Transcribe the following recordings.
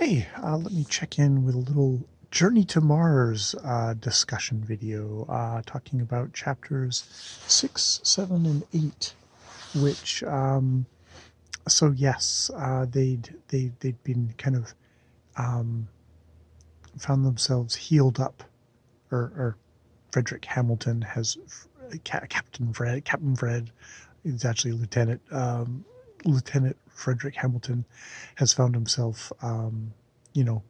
Hey, let me check in with a little Journey to Mars discussion video talking about chapters 6, 7, and 8, which, so yes, they'd been kind of um, found themselves healed up, or Frederick Hamilton has, Captain Fred, is actually Lieutenant Frederick Hamilton has found himself, you know,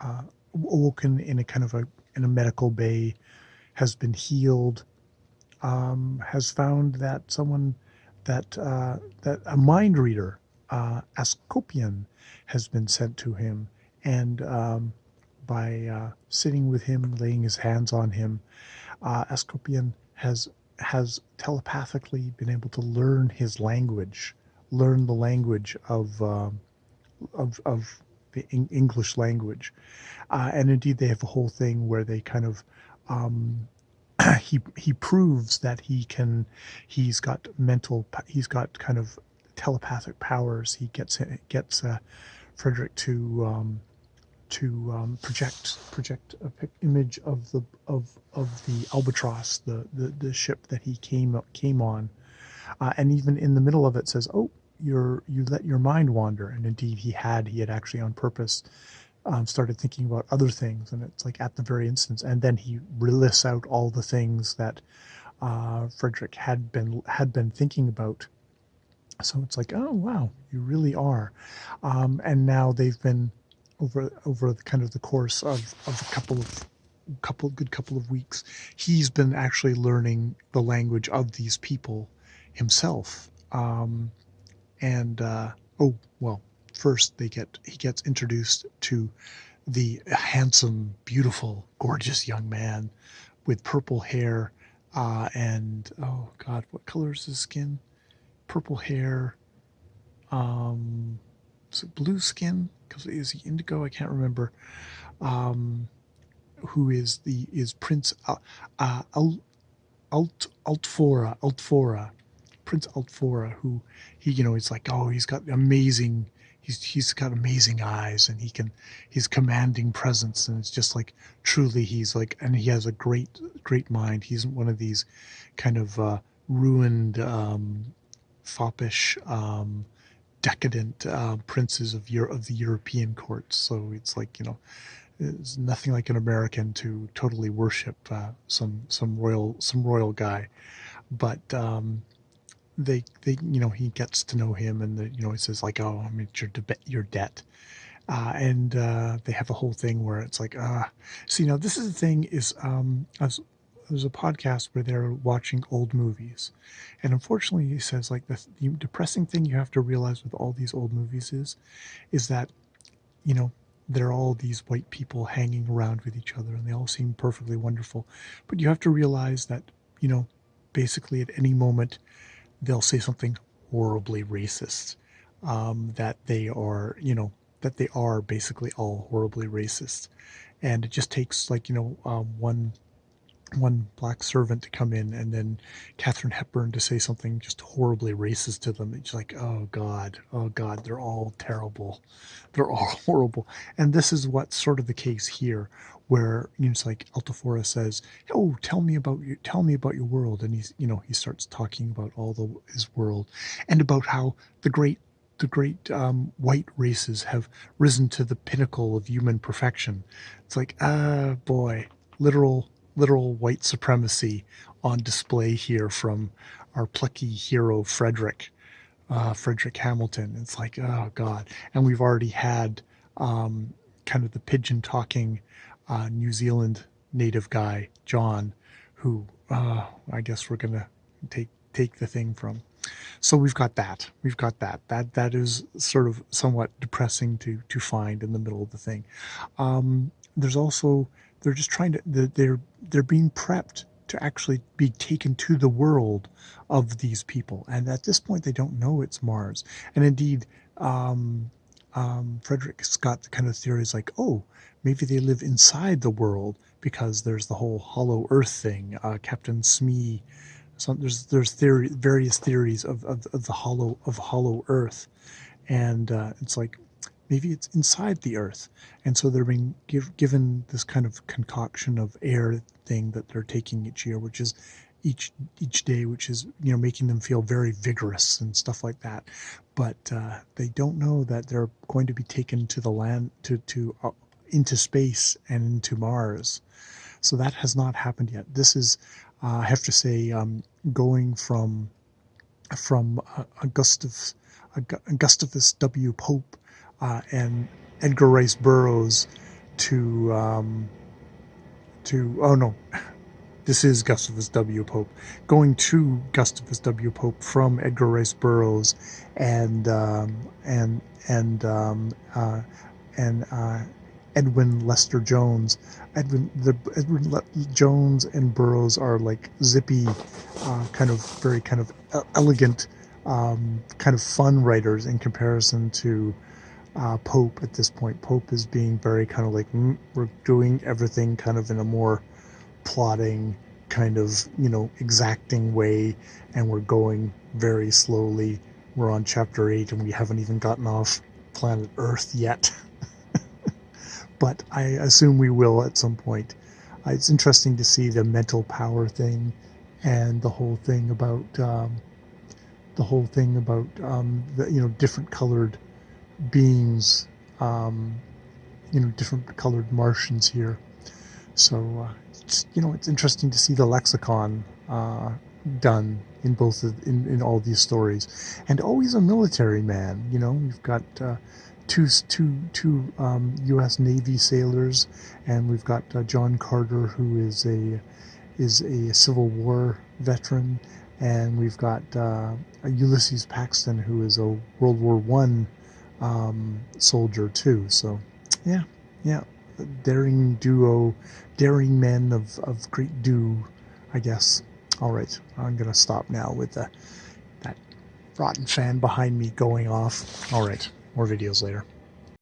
uh, awoken in a kind of in a medical bay, has been healed, has found that that a mind reader, Ascopian, has been sent to him, and by sitting with him, laying his hands on him, Ascopian has telepathically been able to learn his language, learn the language of the English language. And indeed, they have a whole thing where they kind of he proves that he's got kind of telepathic powers. He gets Frederick to project a image of the albatross, the ship that he came on, and even in the middle of it says, "Oh, you let your mind wander." And indeed, he had actually on purpose started thinking about other things, and it's like at the very instance, and then he lists out all the things that Frederick had been thinking about. So it's like, oh wow, you really are. And now they've been over the kind of the course of a couple of weeks. He's been actually learning the language of these people himself. And oh well, first he gets introduced to the handsome, beautiful, gorgeous young man with purple hair, and oh god, what color is his skin? Purple hair. Is it blue skin? Because is he indigo? I can't remember. Who is Prince Altfora, Prince Altfora, who he's like, oh, he's got amazing eyes, and he's commanding presence, and it's just like truly he's like, and he has a great mind. He isn't one of these kind of ruined, foppish, decadent princes of the European courts. So it's like, it's nothing like an American to totally worship some royal guy. But they he gets to know him, and he says like, oh, I mean, your debt. And they have a whole thing where it's like, see, now this is the thing is, there's a podcast where they're watching old movies, and unfortunately, he says like the depressing thing you have to realize with all these old movies is that they're all these white people hanging around with each other, and they all seem perfectly wonderful, but you have to realize that basically at any moment they'll say something horribly racist, that they are basically all horribly racist, and it just takes like one black servant to come in, and then Katharine Hepburn to say something just horribly racist to them. It's like, oh God, they're all terrible, they're all horrible. And this is what's sort of the case here, where it's like Altafora says, "Oh, tell me about your world," and he starts talking about his world, and about how the great white races have risen to the pinnacle of human perfection. It's like, boy, literal white supremacy on display here from our plucky hero Frederick Hamilton. It's like, oh God. And we've already had kind of the pigeon talking New Zealand native guy, John, who I guess we're going to take the thing from. So we've got that. That is sort of somewhat depressing to find in the middle of the thing. There's also, they're just trying to, they're being prepped to actually be taken to the world of these people, and at this point they don't know it's Mars. And indeed, Frederick's got the kind of theories like, oh, maybe they live inside the world, because there's the whole hollow Earth thing. Captain Smee, there's various theories of the hollow Earth, and it's like, maybe it's inside the Earth, and so they're being given this kind of concoction of air thing that they're taking each year, which is each day, which is making them feel very vigorous and stuff like that. But they don't know that they're going to be taken to the land to into space and into Mars. So that has not happened yet. This is, I have to say, going from Gustavus W. Pope and Edgar Rice Burroughs to oh no, this is Gustavus W. Pope. Going to Gustavus W. Pope from Edgar Rice Burroughs and and and um, uh, and Edwin Lester Jones. Edwin Jones and Burroughs are like zippy, kind of very kind of elegant, kind of fun writers in comparison to Pope at this point. Pope is being very kind of like, we're doing everything kind of in a more plotting, kind of, exacting way, and we're going very slowly. We're on chapter 8 and we haven't even gotten off planet Earth yet. But I assume we will at some point. It's interesting to see the mental power thing and the whole thing about the different colored beings, different colored Martians here. So it's interesting to see the lexicon done in both in all these stories, and always a military man. We've got two U.S. Navy sailors, and we've got John Carter, who is a Civil War veteran, and we've got Ulysses Paxton, who is a World War One soldier too. So yeah, daring duo, daring men of great do, I guess. All right, I'm gonna stop now with that rotten fan behind me going off. All right, more videos later.